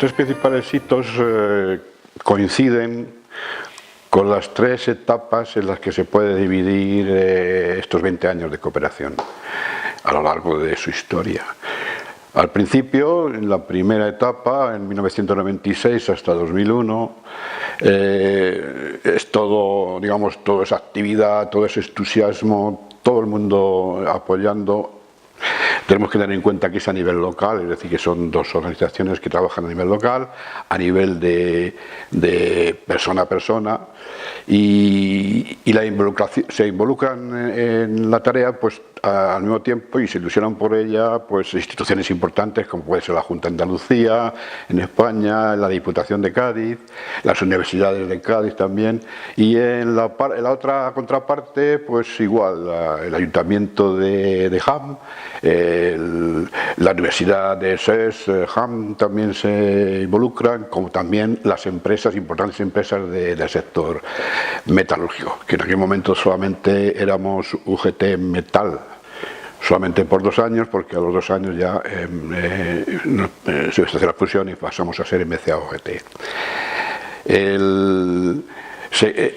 tres principales hitos coinciden con las tres etapas en las que se puede dividir estos 20 años de cooperación a lo largo de su historia. Al principio, en la primera etapa, en 1996 hasta 2001, es todo, digamos, toda esa actividad, todo ese entusiasmo, todo el mundo apoyando. Tenemos que tener en cuenta que es a nivel local, es decir, que son dos organizaciones que trabajan a nivel local, a nivel de persona a persona, y se involucran en la tarea pues al mismo tiempo y se ilusionan por ella pues instituciones importantes como puede ser la Junta de Andalucía en España, la Diputación de Cádiz, las universidades de Cádiz también, y en la otra contraparte pues igual el Ayuntamiento de Jaén, la Universidad de SES, Jaén también se involucran, como también las empresas, importantes empresas del sector metalúrgico, que en aquel momento solamente éramos UGT Metal, solamente por 2 años, porque a los 2 años ya se hace la fusión y pasamos a ser MCA UGT.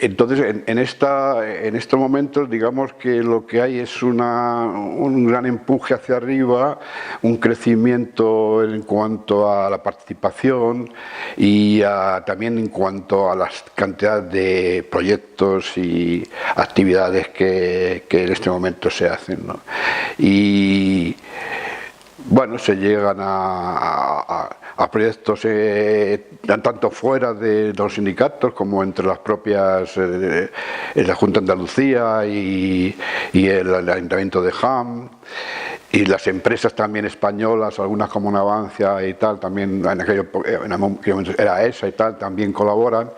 Entonces, en estos momentos, digamos que lo que hay es un gran empuje hacia arriba, un crecimiento en cuanto a la participación y también en cuanto a la cantidad de proyectos y actividades que en este momento se hacen, ¿no? Y bueno, se llegan a proyectos tanto fuera de los sindicatos como entre las propias, la Junta de Andalucía y el Ayuntamiento de Jaén, y las empresas también españolas, algunas como Navancia y tal, también en aquel momento era ESA y tal, también colaboran,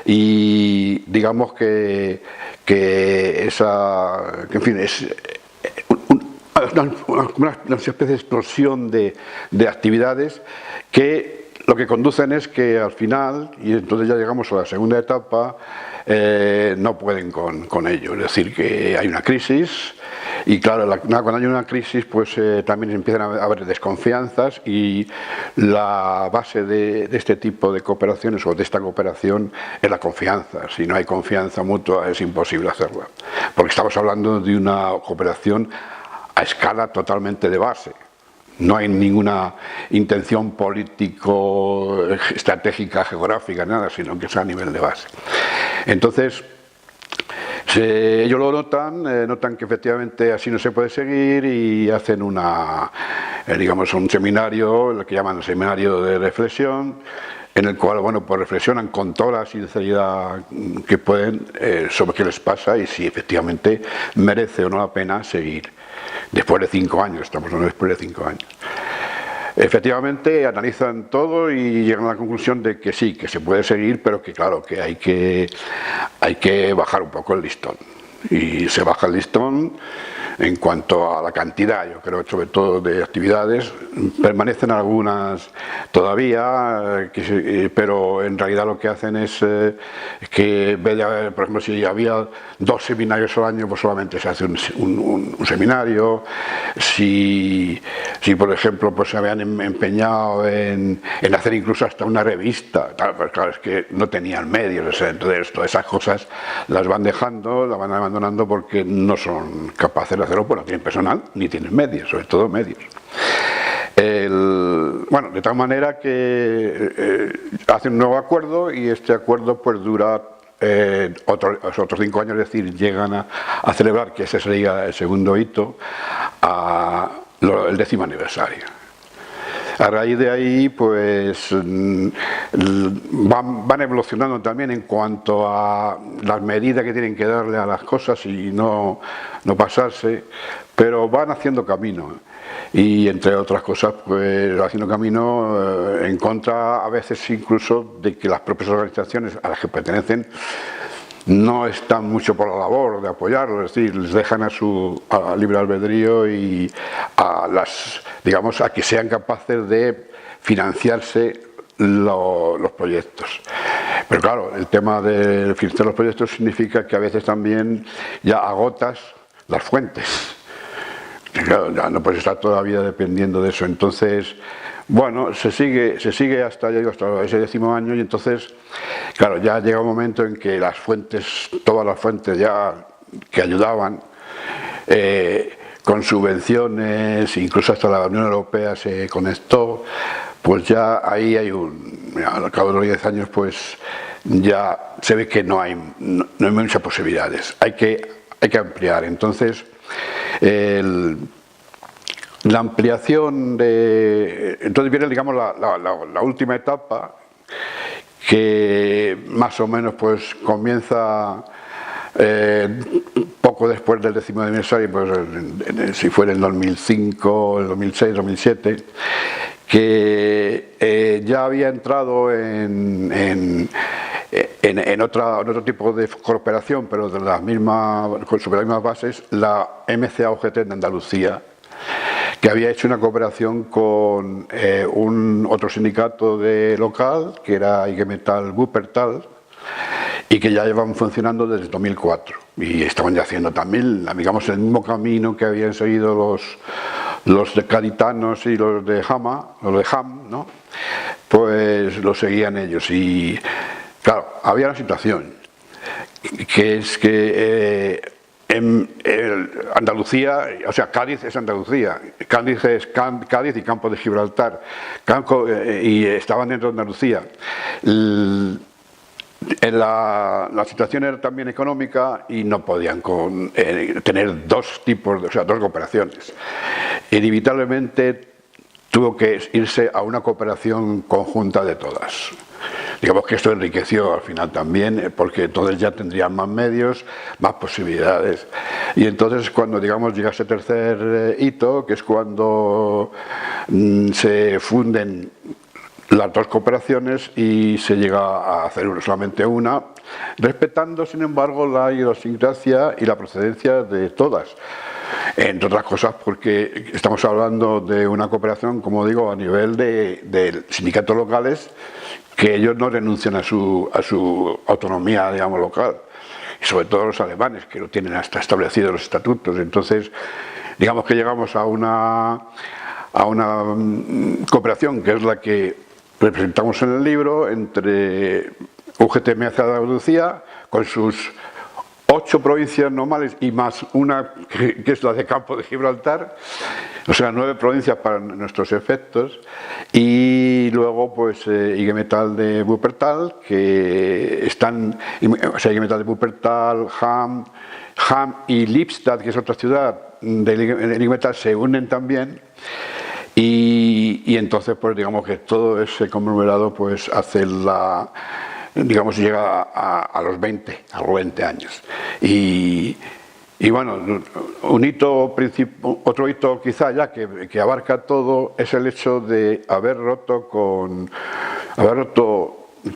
y digamos que en fin, es una especie de explosión de actividades que lo que conducen es que al final, y entonces ya llegamos a la segunda etapa, no pueden con ello, es decir, que hay una crisis y claro, cuando hay una crisis pues también empiezan a haber desconfianzas, y la base de este tipo de cooperaciones o de esta cooperación es la confianza. Si no hay confianza mutua es imposible hacerla, porque estamos hablando de una cooperación a escala totalmente de base. No hay ninguna intención político, estratégica, geográfica, nada, sino que es a nivel de base. Entonces, ellos lo notan que efectivamente así no se puede seguir, y hacen digamos, un seminario, lo que llaman el seminario de reflexión, en el cual, bueno, pues reflexionan con toda la sinceridad que pueden sobre qué les pasa y si efectivamente merece o no la pena seguir. Después de 5 años, estamos hablando después de 5 años. Efectivamente analizan todo y llegan a la conclusión de que sí, que se puede seguir, pero que claro, que hay que bajar un poco el listón. Y se baja el listón en cuanto a la cantidad, yo creo, sobre todo de actividades. Permanecen algunas todavía, pero en realidad lo que hacen es que en vez de, por ejemplo, si había 2 seminarios al año, pues solamente se hace un seminario. Si por ejemplo pues se habían empeñado en hacer incluso hasta una revista, pues claro, es que no tenían medios, entonces todas esas cosas las van dejando, las van abandonando porque no son capaces de hacerlo, pues no tienen personal ni tienen medios, sobre todo medios. Bueno, de tal manera que hacen un nuevo acuerdo, y este acuerdo pues dura otros 5 años, es decir, llegan a celebrar, que ese sería el segundo hito, el 10º aniversario. A raíz de ahí, pues van evolucionando también en cuanto a las medidas que tienen que darle a las cosas y no pasarse, pero van haciendo camino. Y entre otras cosas, pues haciendo camino en contra a veces incluso de que las propias organizaciones a las que pertenecen no están mucho por la labor de apoyarlo, es decir, les dejan a libre albedrío y digamos, a que sean capaces de financiarse los proyectos. Pero claro, el tema de financiar los proyectos significa que a veces también ya agotas las fuentes. Claro, ya no puedes estar toda la vida dependiendo de eso. Entonces, Bueno, se sigue hasta ese 10º año, y entonces, claro, ya llega un momento en que las fuentes, todas las fuentes ya que ayudaban, con subvenciones, incluso hasta la Unión Europea se conectó, pues ya ahí hay al cabo de los 10 años, pues ya se ve que no hay muchas posibilidades, hay que ampliar. Entonces, la ampliación entonces viene, digamos, la última etapa, que más o menos pues comienza poco después del 10º aniversario, pues si fuera en 2005, el 2006, 2007, que ya había entrado en otro tipo de cooperación, pero sobre las mismas bases, la MCA-UGT de Andalucía, que había hecho una cooperación con otro sindicato local, que era IG Metall Wuppertal, y que ya llevan funcionando desde 2004, y estaban ya haciendo también, digamos, el mismo camino que habían seguido los de Caditanos y los de Ham, ¿no? Pues lo seguían ellos. Y claro, había una situación, que es que Andalucía, o sea, Cádiz es Andalucía, Cádiz es Cádiz y Campo de Gibraltar, y estaban dentro de Andalucía. La situación era también económica y no podían tener dos cooperaciones. Inevitablemente tuvo que irse a una cooperación conjunta de todas. Digamos que esto enriqueció al final también, porque entonces ya tendrían más medios, más posibilidades. Y entonces, cuando, digamos, llega ese tercer hito, que es cuando se funden las dos cooperaciones y se llega a hacer solamente una, respetando, sin embargo, la idiosincrasia y la procedencia de todas. Entre otras cosas porque estamos hablando de una cooperación, como digo, a nivel de sindicatos locales, que ellos no renuncian a su autonomía, digamos, local. Y sobre todo los alemanes, que lo tienen hasta establecidos los estatutos. Entonces, digamos que llegamos a una cooperación, que es la que representamos en el libro, entre UGT-MCA de Andalucía, con sus 8 provincias normales y más una que es la de Campo de Gibraltar, o sea, 9 provincias para nuestros efectos, y luego pues IG Metall de Wuppertal, que están, o sea, IG Metall de Wuppertal, Ham y Lippstadt, que es otra ciudad de IG Metall, se unen también. Y entonces, pues digamos que todo ese conglomerado pues hace digamos, llega a los 20 años. Y bueno, otro hito quizá ya que abarca todo es el hecho de haber roto con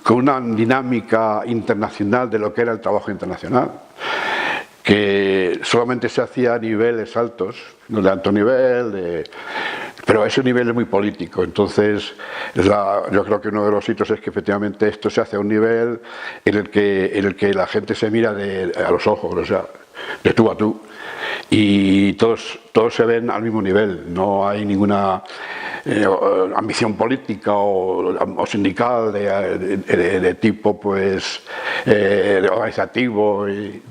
una dinámica internacional de lo que era el trabajo internacional, que solamente se hacía a niveles altos, no de alto nivel, pero ese nivel es muy político. Entonces yo creo que uno de los hitos es que efectivamente esto se hace a un nivel en el que la gente se mira a los ojos, o sea, de tú a tú, y todos se ven al mismo nivel. No hay ninguna ambición política o sindical de tipo pues organizativo, y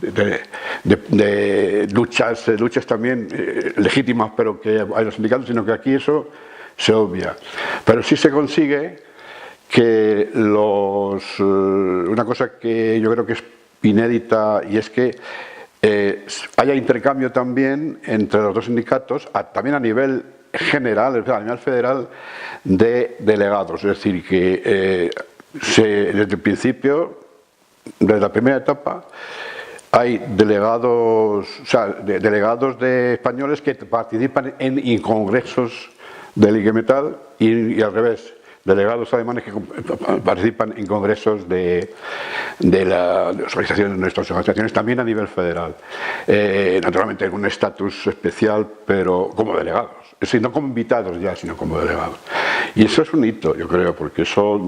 de luchas también legítimas, pero que hay los sindicatos, sino que aquí eso se obvia. Pero sí se consigue que una cosa que yo creo que es inédita, y es que haya intercambio también entre los dos sindicatos, también a nivel general, a nivel federal, de delegados. Es decir, que desde el principio, desde la primera etapa, hay delegados, o sea, delegados de españoles que participan en congresos del IG Metall, y al revés, delegados alemanes que participan en congresos de las organizaciones, de nuestras organizaciones, también a nivel federal. Naturalmente en un estatus especial, pero como delegados. Es decir, no como invitados ya, sino como delegados. Y eso es un hito, yo creo, porque eso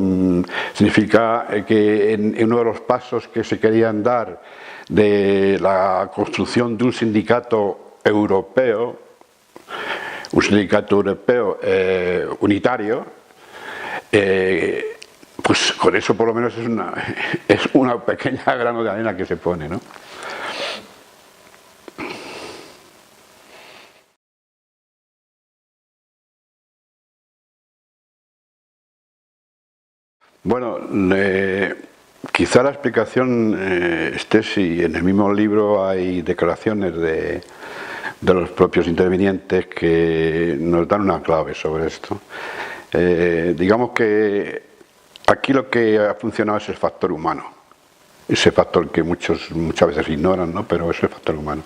significa que en uno de los pasos que se querían dar de la construcción de un sindicato europeo unitario, pues con eso por lo menos es una pequeña grano de arena que se pone, ¿no? Bueno, quizá la explicación esté si en el mismo libro hay declaraciones de los propios intervinientes que nos dan una clave sobre esto. Digamos que aquí lo que ha funcionado es el factor humano, ese factor que muchas veces ignoran, ¿no? Pero es el factor humano.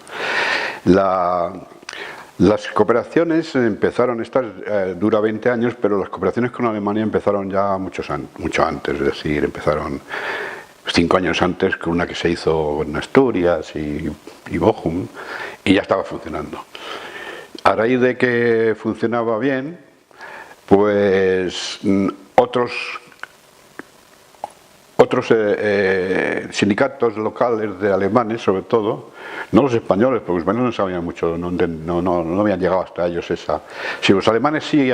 Las cooperaciones empezaron, estas dura 20 años, pero las cooperaciones con Alemania empezaron ya mucho antes, es decir, empezaron 5 años antes con una que se hizo en Asturias y Bochum, y ya estaba funcionando. A raíz de que funcionaba bien, pues otros sindicatos locales de alemanes, sobre todo, no los españoles, porque los españoles no sabían mucho, no habían llegado hasta ellos esa. Si los alemanes sí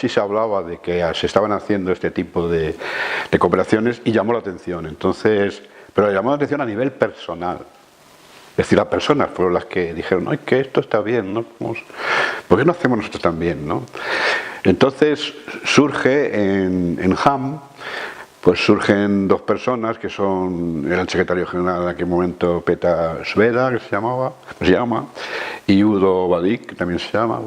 se hablaba de que se estaban haciendo este tipo de cooperaciones y llamó la atención. Entonces, pero llamó la atención a nivel personal. Es decir, las personas fueron las que dijeron, ¡ay, que esto está bien! ¿No? ¿Por qué no hacemos nosotros también? ¿No? Entonces surge en Hamm, pues surgen dos personas que era el secretario general en aquel momento, Peter Sveda, que se llama, y Udo Vadik, que también se llama,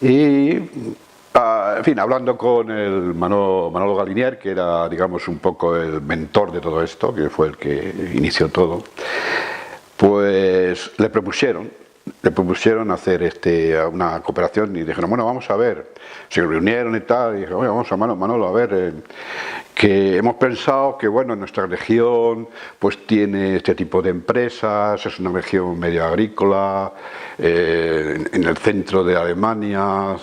y en fin, hablando con el Manolo Galinier, que era, digamos, un poco el mentor de todo esto, que fue el que inició todo, pues le propusieron hacer una cooperación y dijeron, bueno, vamos a ver, se reunieron y tal, y dijeron, bueno, vamos a Manolo, a ver, que hemos pensado que, bueno, nuestra región pues tiene este tipo de empresas, es una región medio agrícola, en el centro de Alemania,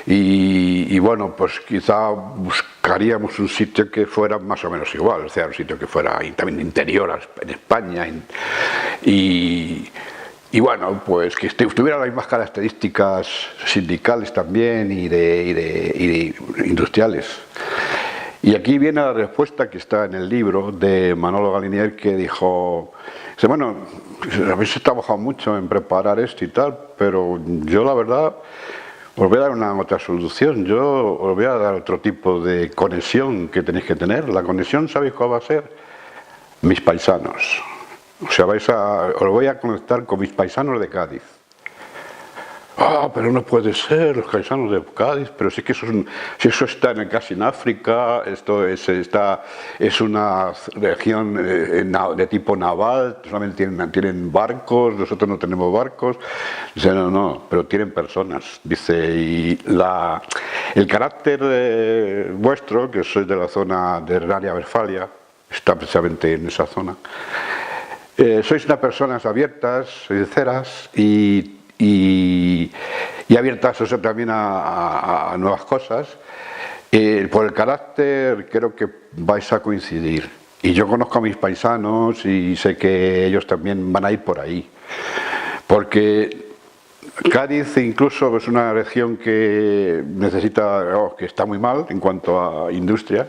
y bueno, pues quizá buscaríamos un sitio que fuera más o menos igual, o sea, un sitio que fuera también interior en España, y bueno, pues que tuviera las mismas características sindicales también y de industriales. Y aquí viene la respuesta que está en el libro de Manolo Galinier, que dijo, bueno, habéis trabajado mucho en preparar esto y tal, pero yo la verdad os voy a dar una otra solución, yo os voy a dar otro tipo de conexión que tenéis que tener. La conexión, ¿sabéis cuál va a ser? Mis paisanos. O sea, os voy a conectar con mis paisanos de Cádiz. Ah, pero no puede ser, los paisanos de Cádiz, pero sí que si eso está casi en África, esto es una región de tipo naval, solamente tienen barcos, nosotros no tenemos barcos. Dice, no, pero tienen personas. Dice, y el carácter vuestro, que sois de la zona de Renania-Westfalia, está precisamente en esa zona. Sois unas personas abiertas, sinceras y abiertas también a nuevas cosas. Por el carácter creo que vais a coincidir. Y yo conozco a mis paisanos y sé que ellos también van a ir por ahí. Porque Cádiz incluso es una región que que está muy mal en cuanto a industria.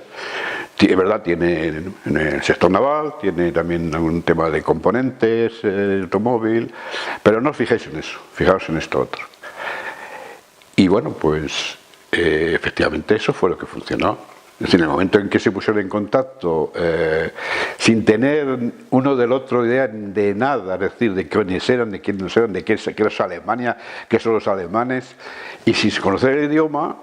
Es verdad, tiene en el sector naval, tiene también algún tema de componentes, automóvil, pero no os fijéis en eso, fijaos en esto otro. Y bueno, pues efectivamente eso fue lo que funcionó. Es decir, en el momento en que se pusieron en contacto, sin tener uno del otro idea de nada, es decir, de quiénes eran, de quiénes eran, de qué es Alemania, qué son los alemanes, y sin conocer el idioma,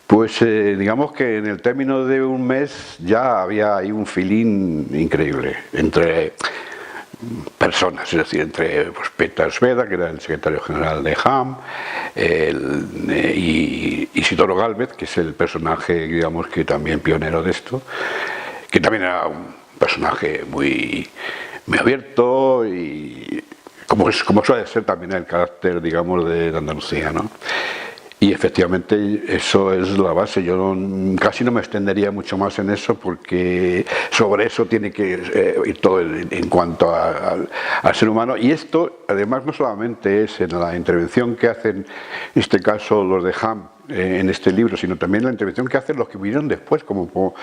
pues digamos que en el término de un mes ya había ahí un feeling increíble entre personas, es decir, entre pues, Peter Sveda, que era el secretario general de Hamm, y Isidoro Gálvez, que es el personaje, digamos, que también pionero de esto, que también era un personaje muy abierto y como suele ser también el carácter, digamos, de Andalucía, ¿no? Y efectivamente eso es la base. Yo casi no me extendería mucho más en eso porque sobre eso tiene que ir todo en cuanto al ser humano. Y esto además no solamente es en la intervención que hacen, en este caso los de Hamm, en este libro, sino también la intervención que hacen los que vinieron después, como por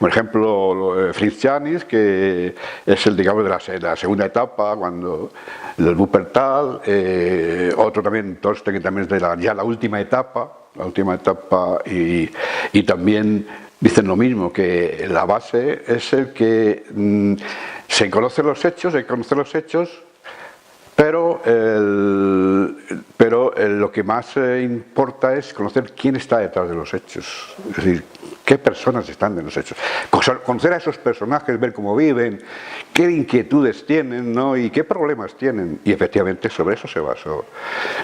ejemplo Fritz Janis, que es el, digamos, de la segunda etapa, cuando el Wuppertal, otro también, Torsten, que también es de ya la última etapa, y también dicen lo mismo, que la base es el que se conocen los hechos, pero lo que más importa es conocer quién está detrás de los hechos, es decir, qué personas están en los hechos. Conocer a esos personajes, ver cómo viven, qué inquietudes tienen, ¿no? Y qué problemas tienen. Y efectivamente sobre eso se basó.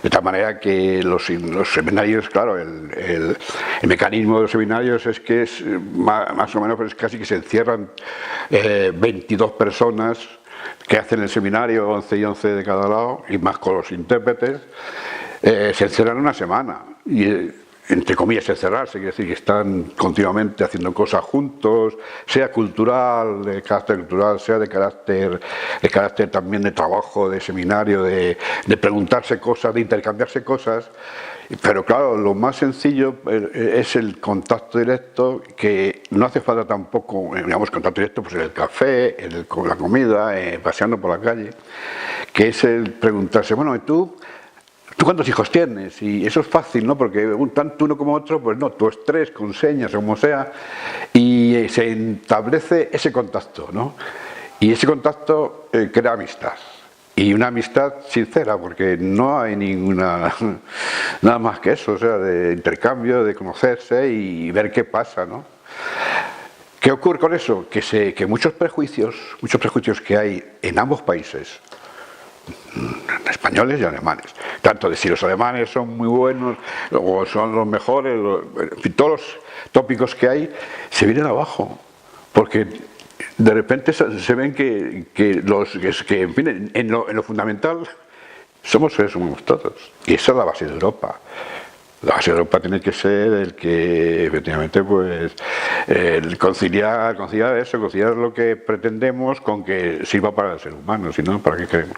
De tal manera que los seminarios, claro, el mecanismo de los seminarios es que es más o menos pues casi que se encierran 22 personas que hacen el seminario, 11 y 11 de cada lado, y más con los intérpretes, se encierran una semana. Y entre comillas encerrarse, quiere decir que están continuamente haciendo cosas juntos, sea cultural, de carácter cultural, sea de carácter también de trabajo, de seminario, de preguntarse cosas, de intercambiarse cosas. Pero claro, lo más sencillo es el contacto directo, que no hace falta tampoco, digamos, contacto directo pues en el café, con la comida, paseando por la calle, que es el preguntarse, bueno, ¿y tú cuántos hijos tienes? Y eso es fácil, ¿no? Porque tanto uno como otro, pues no, tú es tres, con señas o como sea, y se establece ese contacto, ¿no? Y ese contacto crea amistad. Y una amistad sincera, porque no hay nada más que eso, o sea, de intercambio, de conocerse y ver qué pasa, ¿no? ¿Qué ocurre con eso? Que muchos prejuicios que hay en ambos países, españoles y alemanes, tanto de si los alemanes son muy buenos o son los mejores, todos los tópicos que hay se vienen abajo, porque de repente se ven que en fin, en lo fundamental somos seres humanos todos, y esa es la base de Europa. La base de Europa tiene que ser el que efectivamente pues conciliar lo que pretendemos con que sirva para el ser humano, si no, ¿para qué queremos?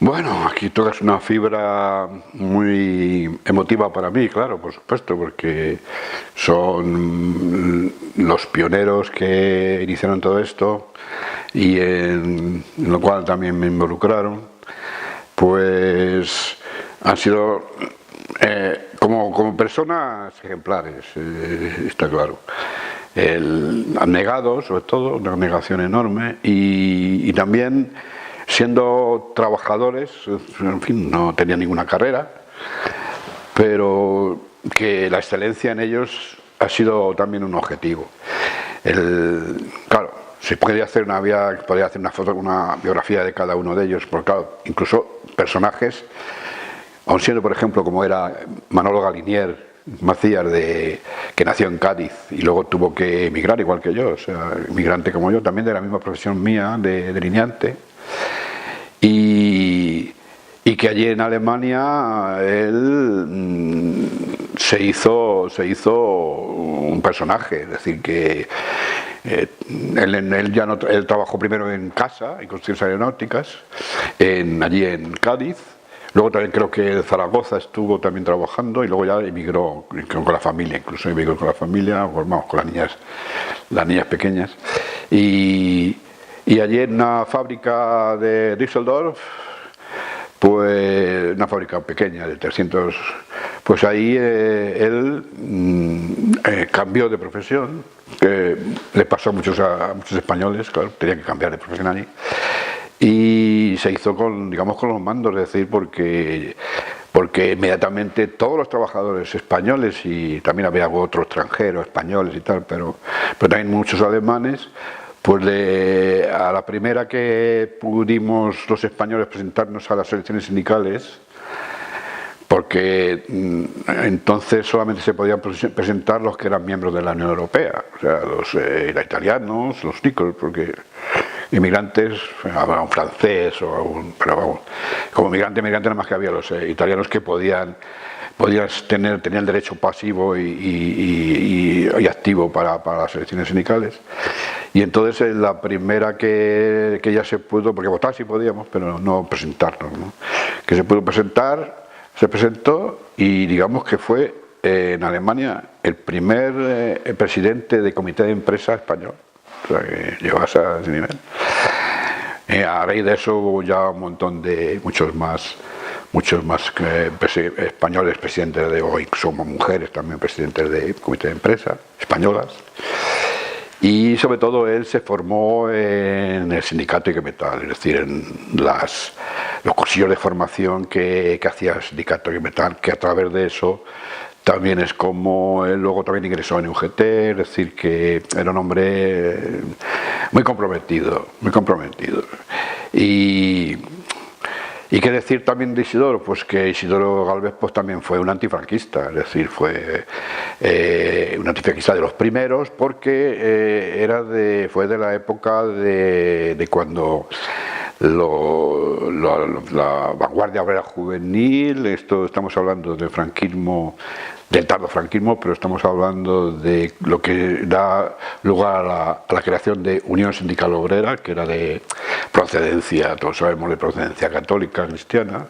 Bueno, aquí tocas una fibra muy emotiva para mí, claro, por supuesto, porque son los pioneros que iniciaron todo esto y en lo cual también me involucraron, pues han sido como personas ejemplares, está claro. Abnegados, sobre todo, una abnegación enorme y también siendo trabajadores, en fin, no tenían ninguna carrera, pero que la excelencia en ellos ha sido también un objetivo. Claro, se podría hacer una biografía de cada uno de ellos, porque claro, incluso personajes, aun siendo por ejemplo como era Manolo Galinier Macías, que nació en Cádiz y luego tuvo que emigrar igual que yo, o sea, inmigrante como yo, también de la misma profesión mía, de delineante. Y que allí en Alemania él se hizo un personaje, es decir, que él trabajó primero en casa, en construcciones aeronáuticas, allí en Cádiz. Luego también creo que en Zaragoza estuvo también trabajando y luego ya emigró con la familia, incluso emigró con la familia, pues vamos, con las niñas pequeñas. Y allí en una fábrica de Düsseldorf, pues una fábrica pequeña de 300, pues ahí él cambió de profesión, que le pasó a muchos españoles, claro, tenía que cambiar de profesión allí, y se hizo con los mandos, es decir, porque inmediatamente todos los trabajadores españoles, y también había otros extranjeros, españoles y tal, pero también muchos alemanes, pues a la primera que pudimos los españoles presentarnos a las elecciones sindicales, porque entonces solamente se podían presentar los que eran miembros de la Unión Europea, o sea, los italianos, los nicos, porque inmigrantes, habrá un francés pero vamos, como migrante nada más que había los italianos que tenían derecho pasivo y activo para las elecciones sindicales. Y entonces la primera que ya se pudo, porque votar sí podíamos, pero no presentarnos, ¿no? Que se pudo presentar, se presentó y digamos que fue en Alemania el primer presidente de comité de empresa español, o sea que llegase a ese nivel. A raíz de eso hubo ya un montón de, muchos más españoles presidentes de, hoy somos mujeres también presidentes de comité de empresa, españolas. Y sobre todo él se formó en el sindicato Ig Metall, es decir, en los cursillos de formación que hacía el sindicato Ig Metall, que a través de eso también es como él luego también ingresó en UGT, es decir, que era un hombre muy comprometido, muy comprometido. Y qué decir también de Isidoro, pues que Isidoro Gálvez pues también fue un antifranquista, es decir, fue un antifranquista de los primeros, porque fue de la época de cuando la vanguardia obrera juvenil, esto estamos hablando del franquismo, del tardofranquismo, pero estamos hablando de lo que da lugar a la creación de Unión Sindical Obrera, que era de procedencia, todos sabemos, de procedencia católica cristiana,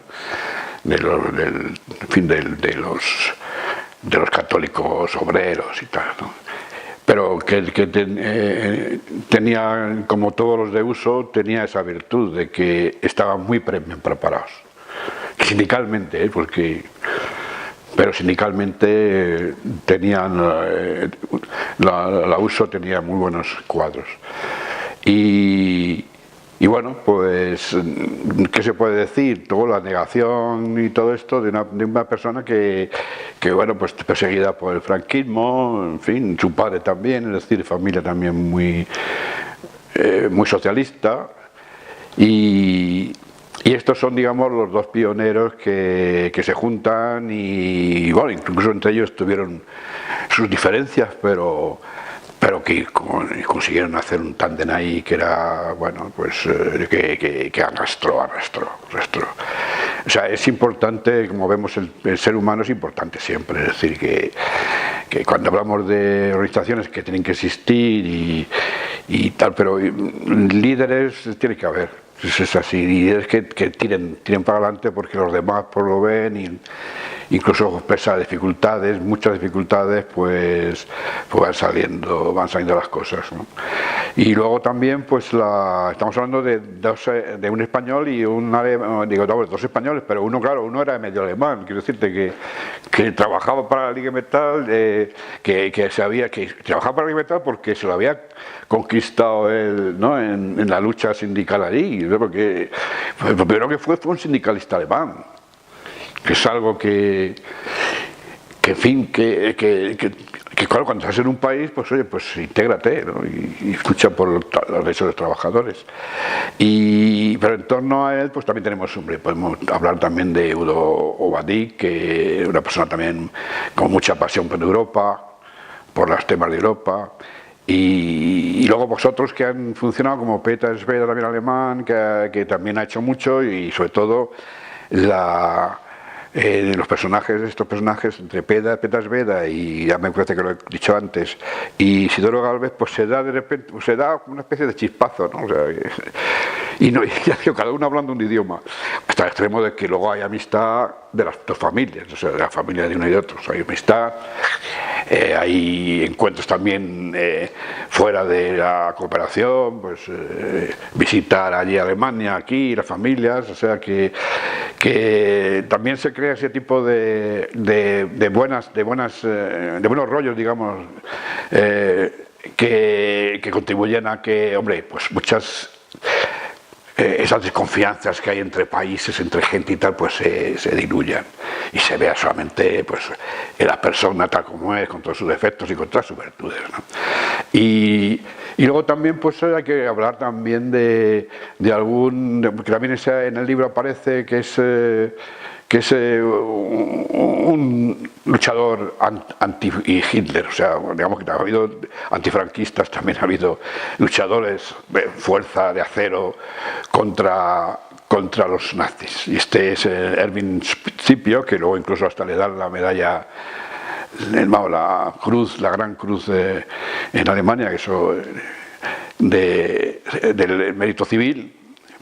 de los católicos obreros y tal, ¿no? Pero que tenía, como todos los de uso, tenía esa virtud de que estaban muy bien preparados, sindicalmente, pero sindicalmente tenían, la uso tenía muy buenos cuadros. Y bueno, pues, ¿qué se puede decir? Toda la negación y todo esto de una persona que bueno, pues perseguida por el franquismo, en fin, su padre también, es decir, familia también muy socialista. Y estos son, digamos, los dos pioneros que se juntan y, bueno, incluso entre ellos tuvieron sus diferencias, pero que consiguieron hacer un tándem ahí que era, bueno, pues que arrastró. O sea, es importante, como vemos, el ser humano es importante siempre, es decir, que cuando hablamos de organizaciones que tienen que existir y tal, pero líderes tiene que haber. Es así, y es que tiren para adelante porque los demás pues lo ven y incluso pese a dificultades, muchas dificultades, pues van saliendo las cosas, ¿no? Y luego también pues estamos hablando de un español y un alemán, digo, no, dos españoles, pero uno era medio alemán, quiero decirte que trabajaba para la Ig Metall, que trabajaba para la Ig Metall porque se lo había conquistado él, ¿no? en la lucha sindical allí, ¿no? Porque lo primero que fue un sindicalista alemán, que es algo que en fin, claro, cuando estás en un país, pues oye, pues intégrate, ¿no? y lucha por los derechos de los trabajadores. Pero en torno a él, pues también podemos hablar también de Udo Obadí, que es una persona también con mucha pasión por Europa, por los temas de Europa. Y luego vosotros que han funcionado como Peter Sveda, también alemán, que también ha hecho mucho, y sobre todo estos personajes entre Peter Sveda y ya me parece que lo he dicho antes y Isidoro Gálvez, pues se da de repente, se da una especie de chispazo, ¿no? O sea, y ya digo, cada uno hablando un idioma, hasta el extremo de que luego hay amistad de las dos familias, o sea, de la familia de uno y de otro, o sea, hay amistad, hay encuentros también fuera de la cooperación, pues visitar allí Alemania, aquí, las familias, o sea que también se crea ese tipo de buenos rollos, digamos, que contribuyen a que, hombre, pues muchas esas desconfianzas que hay entre países, entre gente y tal, pues se diluyan y se vea solamente pues en la persona tal como es, con todos sus defectos y con todas sus virtudes, ¿no? Y luego también pues hay que hablar también de que también en el libro aparece que es un luchador anti-Hitler, o sea, digamos que ha habido antifranquistas, también ha habido luchadores de fuerza de acero contra los nazis. Y este es Erwin Scipio, que luego incluso hasta le dan la medalla, la cruz, la gran cruz en Alemania, que eso del mérito civil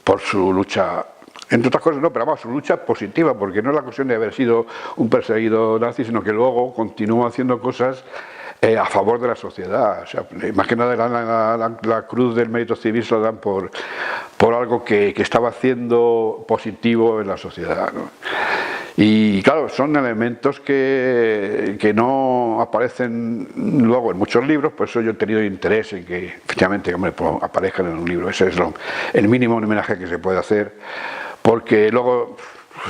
por su lucha, entre otras cosas no, pero vamos, su lucha positiva, porque no es la cuestión de haber sido un perseguido nazi, sino que luego continúa haciendo cosas a favor de la sociedad. O sea, más que nada la cruz del mérito civil se la dan por algo que estaba haciendo positivo en la sociedad, ¿no? Y claro, son elementos que no aparecen luego en muchos libros, por eso yo he tenido interés en que efectivamente aparezcan en un libro. Ese es el mínimo homenaje que se puede hacer, porque luego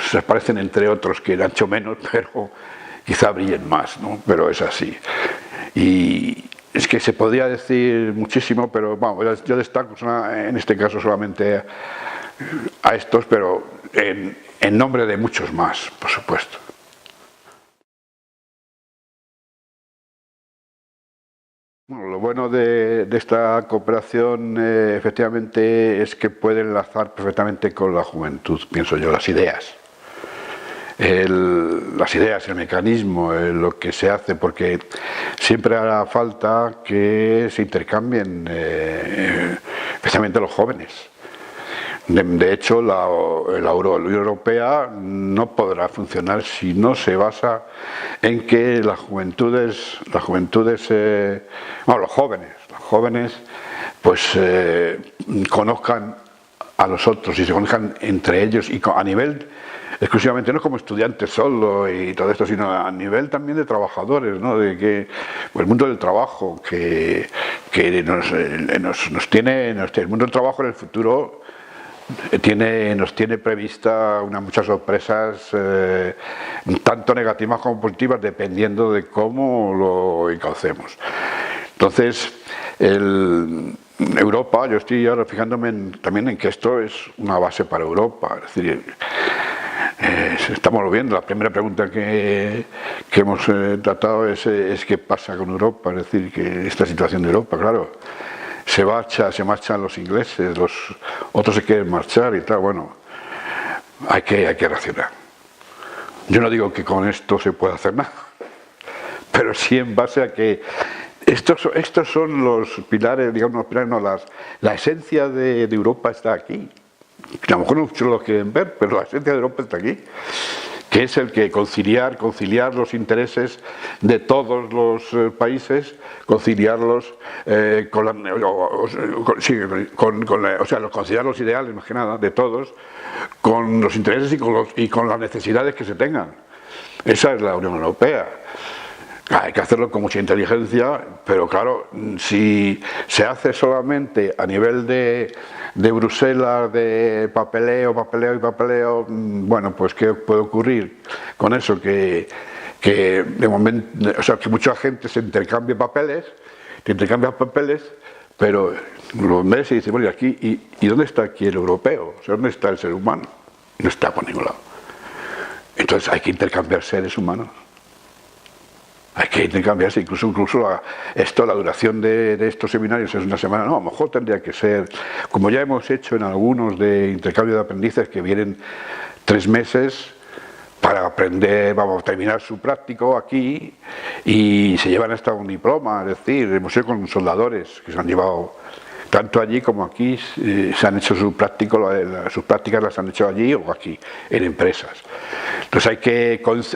se aparecen entre otros que han hecho menos, pero quizá brillen más, ¿no? Pero es así. Y es que se podría decir muchísimo, pero bueno, yo destaco en este caso solamente a estos, pero en nombre de muchos más, por supuesto. Bueno, lo bueno de esta cooperación efectivamente es que puede enlazar perfectamente con la juventud, pienso yo, las ideas. El mecanismo, lo que se hace, porque siempre hará falta que se intercambien, especialmente los jóvenes. De hecho, la Unión Europea no podrá funcionar si no se basa en que los jóvenes, pues conozcan a los otros y se conozcan entre ellos y a nivel exclusivamente no como estudiantes solo y todo esto, sino a nivel también de trabajadores, ¿no? De que el mundo del trabajo que nos tiene el mundo del trabajo en el futuro nos tiene prevista muchas sorpresas, tanto negativas como positivas, dependiendo de cómo lo encaucemos. Entonces, Europa, yo estoy ahora fijándome también en que esto es una base para Europa. Es decir, estamos viendo, la primera pregunta que hemos tratado es qué pasa con Europa, es decir, que esta situación de Europa, claro. Se marchan los ingleses, los otros se quieren marchar y tal. Bueno, hay que reaccionar. Yo no digo que con esto se pueda hacer nada, pero sí en base a que estos son los pilares, digamos, los pilares, no, la esencia de Europa está aquí. A lo mejor no lo quieren ver, pero la esencia de Europa está aquí, que es el que conciliar los intereses de todos los países, conciliarlos conciliar los ideales, más que nada, de todos, con los intereses y con las necesidades que se tengan. Esa es la Unión Europea. Hay que hacerlo con mucha inteligencia, pero claro, si se hace solamente a nivel de Bruselas, de papeleo, bueno, pues ¿qué puede ocurrir con eso? Que de momento, que mucha gente se intercambia papeles, pero los ves y dicen, bueno, ¿y aquí? ¿Y dónde está aquí el europeo? O sea, ¿dónde está el ser humano? No está por ningún lado. Entonces hay que intercambiar seres humanos. Hay que intercambiarse, incluso la duración de estos seminarios es una semana, no, a lo mejor tendría que ser, como ya hemos hecho en algunos de intercambio de aprendices que vienen 3 meses para aprender, vamos a terminar su práctico aquí y se llevan hasta un diploma, es decir, hemos ido con soldadores que se han llevado tanto allí como aquí, se han hecho sus prácticas las han hecho allí o aquí, en empresas. Entonces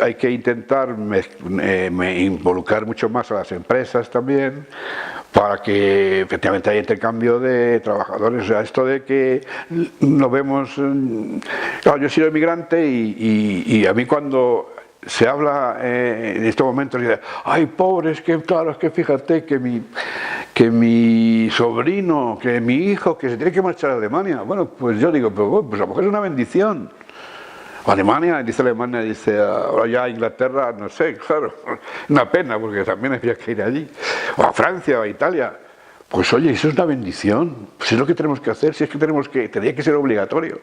hay que intentar involucrar mucho más a las empresas también, para que efectivamente haya intercambio de trabajadores. O sea, esto de que lo vemos, claro, yo he sido inmigrante y a mí cuando se habla en estos momentos, dice, ay, pobres, que claro, es que fíjate que mi sobrino, que mi hijo, que se tiene que marchar a Alemania. Bueno, pues yo digo, pues a lo mejor es una bendición. Alemania, dice ahora ya Inglaterra, no sé, claro, una pena, porque también había que ir allí. O a Francia o a Italia. Pues oye, eso es una bendición. Pues es lo que tenemos que hacer, si es que tendría que ser obligatorio.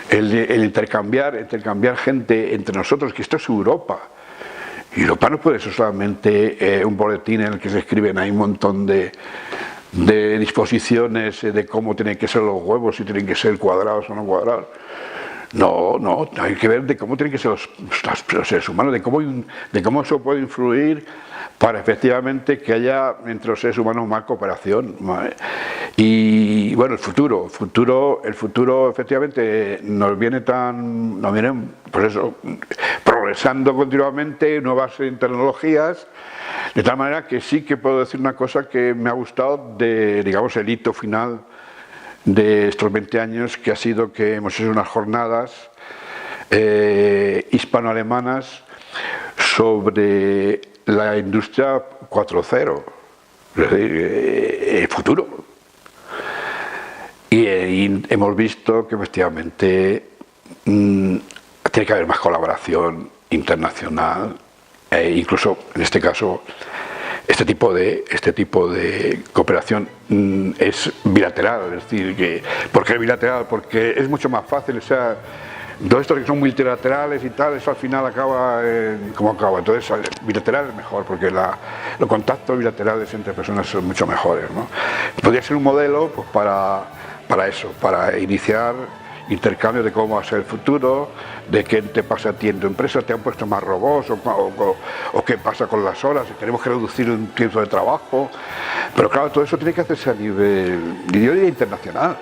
El intercambiar gente entre nosotros, que esto es Europa. Y Europa no puede ser solamente un boletín en el que se escriben ahí un montón de disposiciones de cómo tienen que ser los huevos, si tienen que ser cuadrados o no cuadrados. No, no, hay que ver de cómo tienen que ser los seres humanos, de cómo eso puede influir para efectivamente que haya entre los seres humanos más cooperación, ¿vale? Y bueno, el futuro efectivamente nos viene pues eso, progresando continuamente, nuevas tecnologías, de tal manera que sí que puedo decir una cosa que me ha gustado de, digamos, el hito final de estos 20 años, que ha sido que hemos hecho unas jornadas hispano-alemanas sobre la industria 4.0, es decir, el futuro. Y hemos visto que efectivamente tiene que haber más colaboración internacional, incluso en este caso este tipo de cooperación es bilateral, es decir, ¿por qué bilateral? Porque es mucho más fácil, o sea, todos estos que son multilaterales y tal, eso al final acaba como acaba. Entonces, bilateral es mejor, porque los contactos bilaterales entre personas son mucho mejores, ¿no? Podría ser un modelo pues, para eso, para iniciar intercambios de cómo va a ser el futuro, de qué te pasa a ti en tu empresa, te han puesto más robots o qué pasa con las horas, tenemos que reducir el tiempo de trabajo, pero claro, todo eso tiene que hacerse a nivel, yo diría, internacional,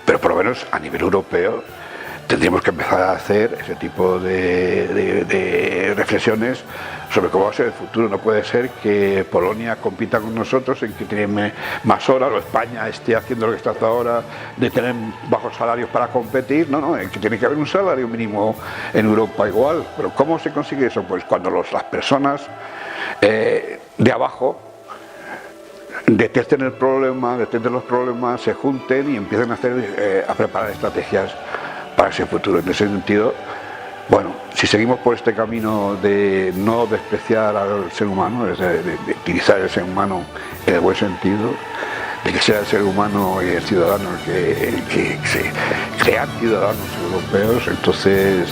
pero por lo menos a nivel europeo tendríamos que empezar a hacer ese tipo de reflexiones sobre cómo va a ser el futuro. No puede ser que Polonia compita con nosotros en que tiene más horas, o España esté haciendo lo que está hasta ahora, de tener bajos salarios para competir. No, en que tiene que haber un salario mínimo en Europa igual. Pero ¿cómo se consigue eso? Pues cuando las personas de abajo detecten el problema, detecten los problemas, se junten y empiecen a preparar estrategias para ese futuro. En ese sentido, bueno, si seguimos por este camino de no despreciar al ser humano, de utilizar el ser humano en el buen sentido, de que sea el ser humano y el ciudadano que se crean ciudadanos europeos, entonces,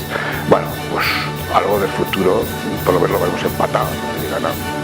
bueno, pues algo del futuro por lo menos lo vemos empatado, no ganado.